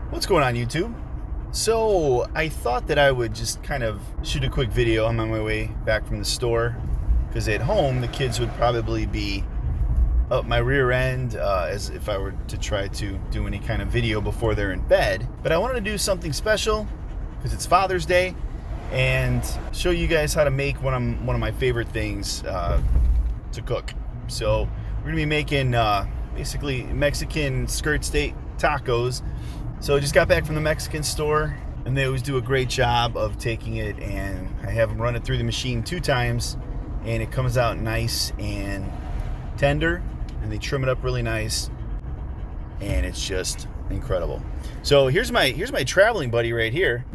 What's going on, YouTube? So I thought that I would just kind of shoot a quick video. I'm on my way back from the store because at home the kids would probably be up my rear end as if I were to try to do any kind of video before they're in bed. But I wanted to do something special because it's Father's Day and show you guys how to make one of my favorite things to cook. So we're gonna be making basically Mexican skirt steak tacos. So I just got back from the Mexican store, and they always do a great job of taking it, and I have them run it through the machine 2 times, and it comes out nice and tender, and they trim it up really nice, and it's just incredible. So here's my traveling buddy right here.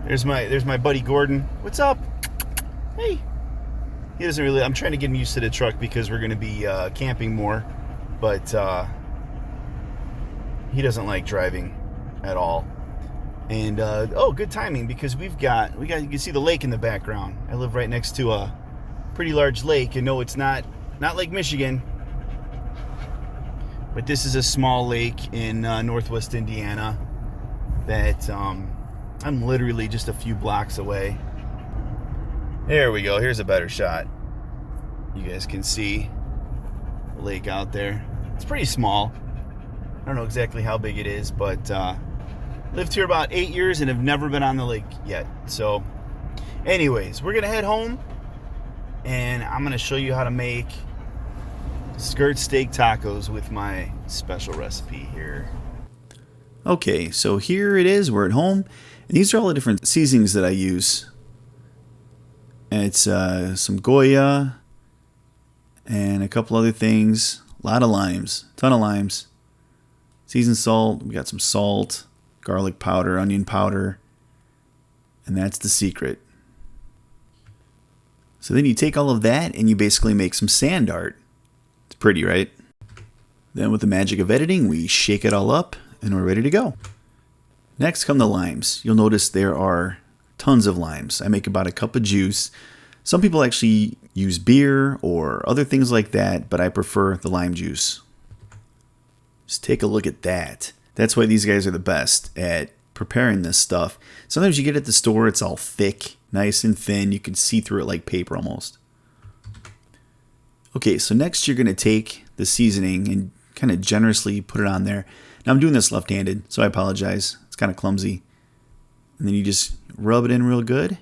There's my buddy Gordon. What's up? Hey. He doesn't really. I'm trying to get him used to the truck because we're going to be camping more, but he doesn't like driving at all. And good timing because we got you can see the lake in the background. I live right next to a pretty large lake, and no, it's not Lake Michigan, but this is a small lake in northwest Indiana that I'm literally just a few blocks away. There we go. Here's a better shot. You guys can see the lake out there. It's pretty small. I don't know exactly how big it is, but lived here about 8 years and have never been on the lake yet. So anyways, we're gonna head home and I'm gonna show you how to make skirt steak tacos with my special recipe here. Okay, so here it is. We're at home, and these are all the different seasonings that I use. And it's some Goya and a couple other things. A lot of limes, ton of limes. Seasoned salt, we got some salt, garlic powder, onion powder, and that's the secret. So then you take all of that and you basically make some sand art. It's pretty, right? Then with the magic of editing, we shake it all up and we're ready to go. Next come the limes. You'll notice there are tons of limes. I make about a cup of juice. Some people actually use beer or other things like that, but I prefer the lime juice. Just take a look at that. That's why these guys are the best at preparing this stuff. Sometimes you get it at the store, it's all thick, nice and thin. You can see through it like paper almost. Okay, so next you're going to take the seasoning and kind of generously put it on there. Now I'm doing this left-handed, so I apologize. It's kind of clumsy. And then you just rub it in real good.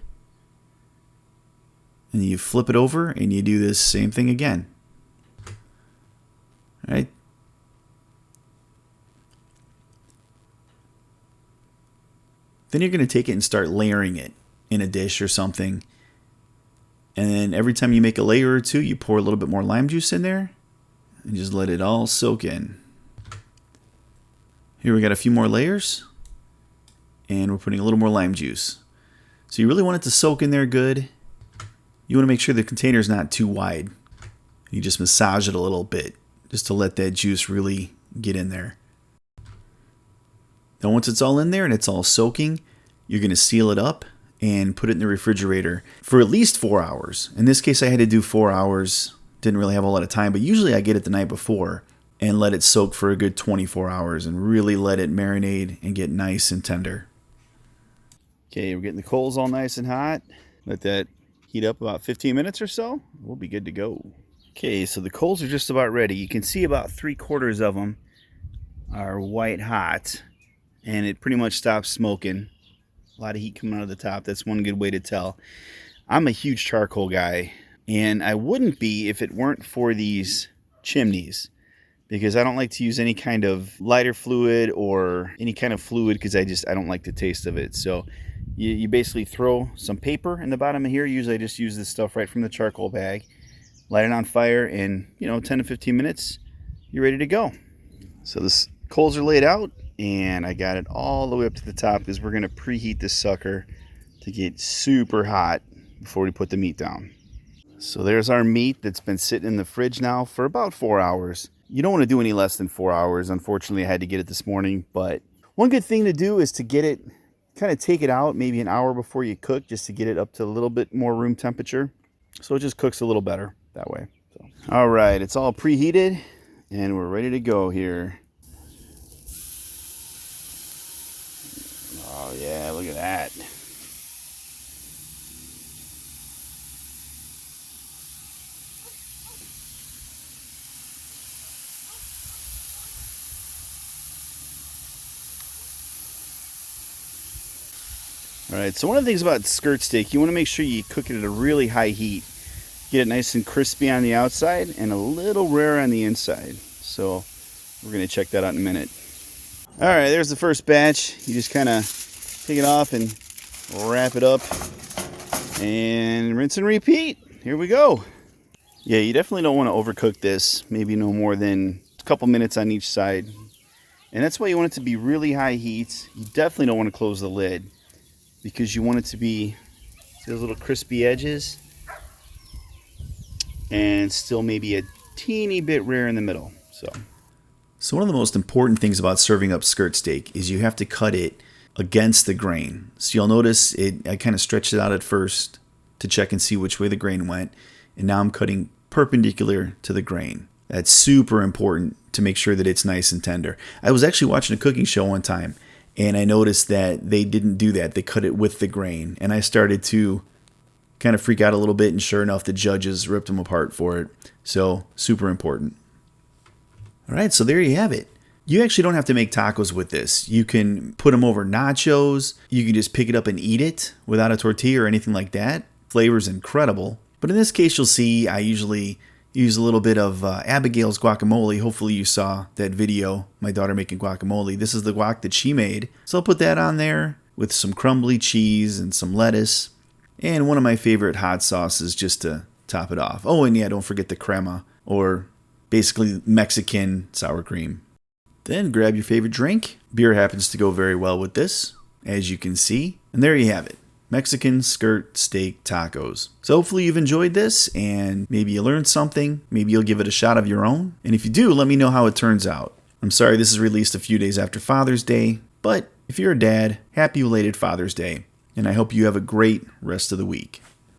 And you flip it over and you do this same thing again. All right. Then you're going to take it and start layering it in a dish or something. And then every time you make a layer or two, you pour a little bit more lime juice in there and just let it all soak in. Here we got a few more layers. And we're putting a little more lime juice. So you really want it to soak in there good. You want to make sure the container is not too wide. You just massage it a little bit just to let that juice really get in there. Then once it's all in there and it's all soaking, you're going to seal it up and put it in the refrigerator for at least 4 hours. In this case, I had to do 4 hours. Didn't really have a lot of time, but usually I get it the night before and let it soak for a good 24 hours and really let it marinate and get nice and tender. Okay, we're getting the coals all nice and hot. Let that heat up about 15 minutes or so. We'll be good to go. Okay, so the coals are just about ready. You can see about 3/4 of them are white hot. And it pretty much stops smoking. A lot of heat coming out of the top. That's one good way to tell. I'm a huge charcoal guy, and I wouldn't be if it weren't for these chimneys, because I don't like to use any kind of lighter fluid or any kind of fluid because I don't like the taste of it. So you basically throw some paper in the bottom of here. Usually I just use this stuff right from the charcoal bag, light it on fire, and 10 to 15 minutes, you're ready to go. So this coals are laid out. And I got it all the way up to the top because we're going to preheat this sucker to get super hot before we put the meat down. So there's our meat that's been sitting in the fridge now for about 4 hours. You don't want to do any less than 4 hours. Unfortunately, I had to get it this morning. But one good thing to do is to get it, kind of take it out maybe an hour before you cook just to get it up to a little bit more room temperature. So it just cooks a little better that way. So, all right, it's all preheated and we're ready to go here. Oh yeah, look at that. Alright, so one of the things about skirt steak, you want to make sure you cook it at a really high heat. Get it nice and crispy on the outside and a little rare on the inside. So we're going to check that out in a minute. Alright, there's the first batch. You just kind of take it off and wrap it up and rinse and repeat. Here we go. Yeah, you definitely don't want to overcook this. Maybe no more than a couple minutes on each side. And that's why you want it to be really high heat. You definitely don't want to close the lid, because you want it to be, see those little crispy edges, and still maybe a teeny bit rare in the middle. So one of the most important things about serving up skirt steak is you have to cut it against the grain. So you'll notice I kind of stretched it out at first to check and see which way the grain went, and now I'm cutting perpendicular to the grain. That's super important to make sure that it's nice and tender. I was actually watching a cooking show one time, and I noticed that they didn't do that. They cut it with the grain. And I started to kind of freak out a little bit, and sure enough, the judges ripped them apart for it. So, super important. All right, so there you have it. You actually don't have to make tacos with this. You can put them over nachos. You can just pick it up and eat it without a tortilla or anything like that. Flavor's incredible. But in this case, you'll see I usually use a little bit of Abigail's guacamole. Hopefully you saw that video, my daughter making guacamole. This is the guac that she made. So I'll put that on there with some crumbly cheese and some lettuce. And one of my favorite hot sauces just to top it off. Oh, and yeah, don't forget the crema, or basically Mexican sour cream. Then grab your favorite drink. Beer happens to go very well with this, as you can see. And there you have it. Mexican skirt steak tacos. So hopefully you've enjoyed this, and maybe you learned something. Maybe you'll give it a shot of your own. And if you do, let me know how it turns out. I'm sorry this is released a few days after Father's Day, but if you're a dad, happy belated Father's Day. And I hope you have a great rest of the week.